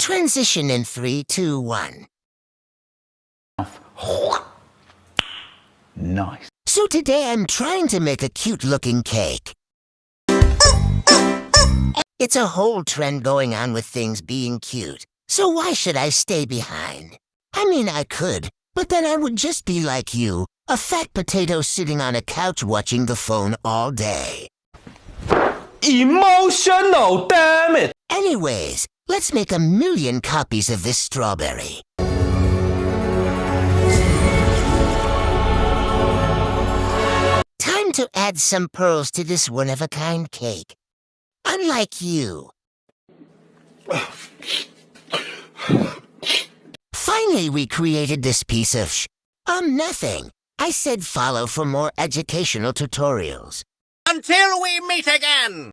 Transition in 3, 2, 1. Nice. So today I'm trying to make a cute-looking cake. It's a whole trend going on with things being cute, so why should I stay behind? I mean, I could, but then I would just be like you, a fat potato sitting on a couch watching the phone all day. Emotional, damn it! Anyways, let's make 1,000,000 copies of this strawberry. Time to add some pearls to this one-of-a-kind cake. Unlike you. Finally, we created this piece of nothing. I said follow for more educational tutorials. Until we meet again!